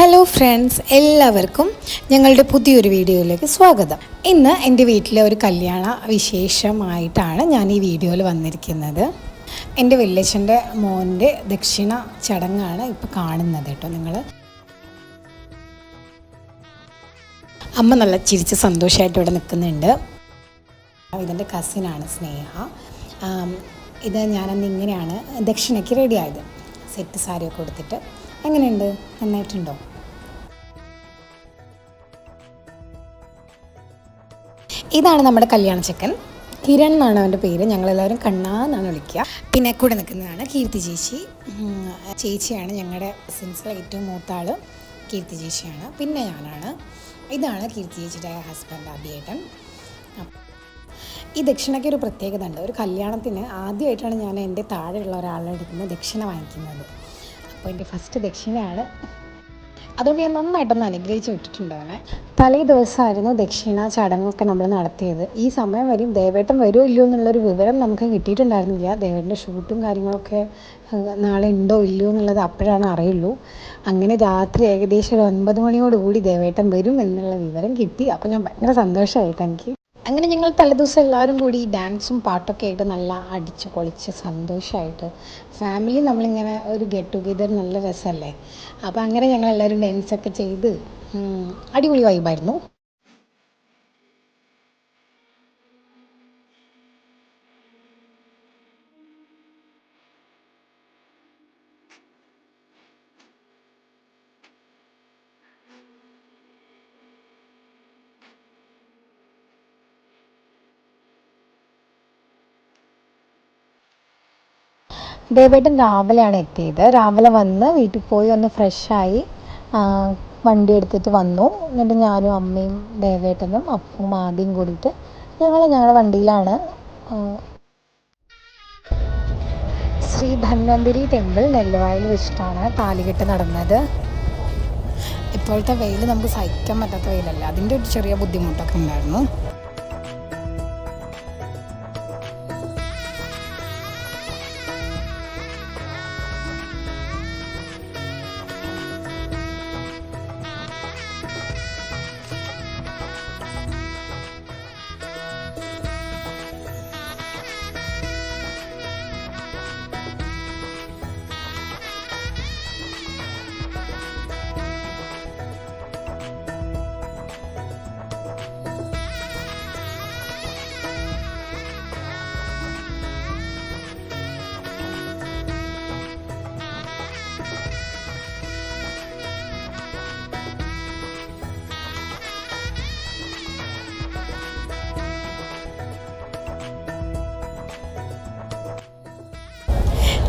Hello friends, എല്ലാവർക്കും ഞങ്ങളുടെ പുതിയൊരു വീഡിയോയിലേക്ക് സ്വാഗതം. ഇന്ന് എൻ്റെ വീട്ടിലെ ഒരു കല്യാണ വിശേഷമായിട്ടാണ് ഞാൻ ഈ വീഡിയോയിൽ വന്നിരിക്കുന്നത്. എൻ്റെ വല്യച്ഛൻ്റെ മോൻ്റെ ദക്ഷിണ ചടങ്ങാണ് ഇപ്പോൾ കാണുന്നത് കേട്ടോ. നിങ്ങൾ അമ്മ നല്ല ചിരിച്ച് സന്തോഷമായിട്ട് ഇവിടെ നിൽക്കുന്നുണ്ട്. ഇതെൻ്റെ കസിനാണ് സ്നേഹ. ഇത് ഞാനന്ന് ഇങ്ങനെയാണ് ദക്ഷിണയ്ക്ക് റെഡിയായത്. സെറ്റ് സാരിയൊക്കെ കൊടുത്തിട്ട്. എങ്ങനെയുണ്ട്? നന്നായിട്ടുണ്ടോ? ഇതാണ് നമ്മുടെ കല്യാണ ചെക്കൻ. കിരൺ എന്നാണ് അവൻ്റെ പേര്. ഞങ്ങളെല്ലാവരും കണ്ണാ എന്നാണ് വിളിക്കുക. പിന്നെ കൂടെ നിൽക്കുന്നതാണ് കീർത്തി ചേച്ചി. ചേച്ചിയാണ് ഞങ്ങളുടെ കസിൻസിലെ ഏറ്റവും മൂത്ത ആൾ. കീർത്തി ചേച്ചിയാണ്. പിന്നെ ഞാനാണ്. ഇതാണ് കീർത്തി ചേച്ചിയുടെ ഹസ്ബൻഡ് അഭിയേട്ടൻ. ഈ ദക്ഷിണയ്ക്ക് ഒരു പ്രത്യേകത ഉണ്ട്. ഒരു കല്യാണത്തിന് ആദ്യമായിട്ടാണ് ഞാൻ എൻ്റെ താഴെയുള്ള ഒരാളുടെ അടുത്ത് ദക്ഷിണ വാങ്ങിക്കുന്നത്. അപ്പോൾ എൻ്റെ ഫസ്റ്റ് ദക്ഷിണയാണ്. അതുകൊണ്ട് ഞാൻ നന്നായിട്ടൊന്ന് അനുഗ്രഹിച്ച് വിട്ടിട്ടുണ്ടാവണേ. തലേ ദിവസമായിരുന്നു ദക്ഷിണ ചടങ്ങൊക്കെ നമ്മൾ നടത്തിയത്. ഈ സമയം വരും ദേവേട്ടൻ വരുമോ ഇല്ലയോ എന്നുള്ളൊരു വിവരം നമുക്ക് കിട്ടിയിട്ടുണ്ടായിരുന്നില്ല. ദേവേട്ടൻ്റെ ഷൂട്ടും കാര്യങ്ങളൊക്കെ നാളെ ഉണ്ടോ ഇല്ലയോ എന്നുള്ളത് അപ്പോഴാണ് അറിയുള്ളൂ. അങ്ങനെ രാത്രി ഏകദേശം ഒരു 9 മണിയോടുകൂടി ദേവേട്ടൻ വരും എന്നുള്ള വിവരം കിട്ടി. അപ്പോൾ ഞാൻ ഭയങ്കര സന്തോഷമായിട്ട് എനിക്ക്. അങ്ങനെ ഞങ്ങൾ തലേദിവസം എല്ലാവരും കൂടി ഡാൻസും പാട്ടൊക്കെ ആയിട്ട് നല്ല അടിച്ച് പൊളിച്ച് സന്തോഷമായിട്ട് ഫാമിലി നമ്മളിങ്ങനെ ഒരു ഗെറ്റ് ടുഗെദർ നല്ല രസമല്ലേ. അപ്പോൾ അങ്ങനെ ഞങ്ങൾ എല്ലാവരും ഡാൻസൊക്കെ ചെയ്ത് അടിപൊളി വൈബായിരുന്നു. ദേവേട്ടൻ രാവിലെയാണ് എത്തിയത്. രാവിലെ വന്ന് വീട്ടിൽ പോയി ഒന്ന് ഫ്രഷായി വണ്ടി എടുത്തിട്ട് വന്നു. എന്നിട്ട് ഞാനും അമ്മയും ദേവേട്ടനും അപ്പവും ആദ്യം കൂടിയിട്ട് ഞങ്ങളുടെ വണ്ടിയിലാണ് ശ്രീ ധന്വന്തരി ടെമ്പിൾ നെല്ലുവായിൽ വെച്ചിട്ടാണ് താലികെട്ട് നടന്നത്. ഇപ്പോഴത്തെ വെയിൽ നമുക്ക് സഹിക്കാൻ പറ്റാത്ത വെയിലല്ല. അതിൻ്റെ ഒരു ചെറിയ ബുദ്ധിമുട്ടൊക്കെ ഉണ്ടായിരുന്നു.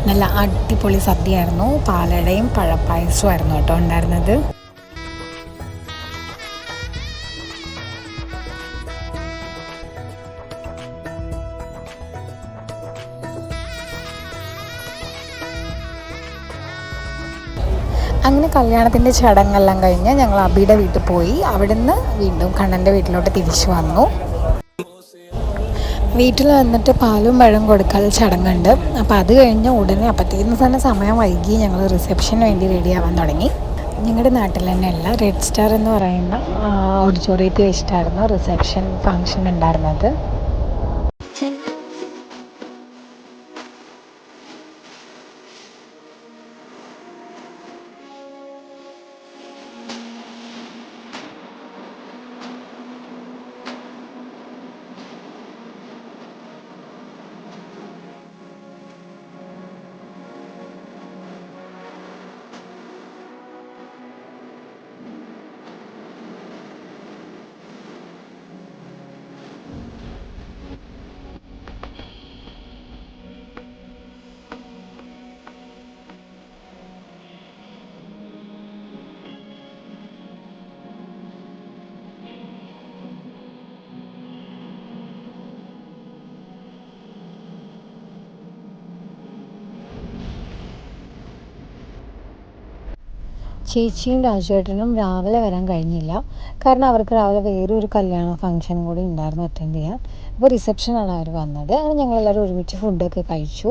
നല്ല അടിപൊളി സദ്യയായിരുന്നു. പാലടയും പഴപ്പായസമായിരുന്നു കേട്ടോ ഉണ്ടായിരുന്നത്. അങ്ങനെ കല്യാണത്തിൻ്റെ ചടങ്ങെല്ലാം കഴിഞ്ഞ് ഞങ്ങൾ അബിയുടെ വീട്ടിൽ പോയി. അവിടുന്ന് വീണ്ടും കണ്ണൻ്റെ വീട്ടിലോട്ട് തിരിച്ചു വന്നു. വീട്ടിൽ വന്നിട്ട് പാലും പഴം കൊടുക്കൽ ചടങ്ങുണ്ട്. അപ്പോൾ അത് കഴിഞ്ഞ് ഉടനെ അപ്പോഴത്തേക്കും തന്നെ സമയം വൈകി. ഞങ്ങൾ റിസപ്ഷന് വേണ്ടി റെഡിയാവാൻ തുടങ്ങി. ഞങ്ങളുടെ നാട്ടിൽ തന്നെയല്ല, റെഡ് സ്റ്റാർ എന്ന് പറയുന്ന ഓഡിറ്റോറിയത്തിൽ വെച്ചിട്ടായിരുന്നു റിസപ്ഷൻ ഫങ്ഷൻ ഉണ്ടായിരുന്നത്. ചേച്ചിയും രാജുവേട്ടനും രാവിലെ വരാൻ കഴിഞ്ഞില്ല. കാരണം അവർക്ക് രാവിലെ വേറൊരു കല്യാണ ഫംഗ്ഷൻ കൂടി ഉണ്ടായിരുന്നു അറ്റൻഡ് ചെയ്യാൻ. അപ്പോൾ റിസപ്ഷനാണ് അവർ വന്നത്. അങ്ങനെ ഞങ്ങളെല്ലാവരും ഒരുമിച്ച് ഫുഡൊക്കെ കഴിച്ചു.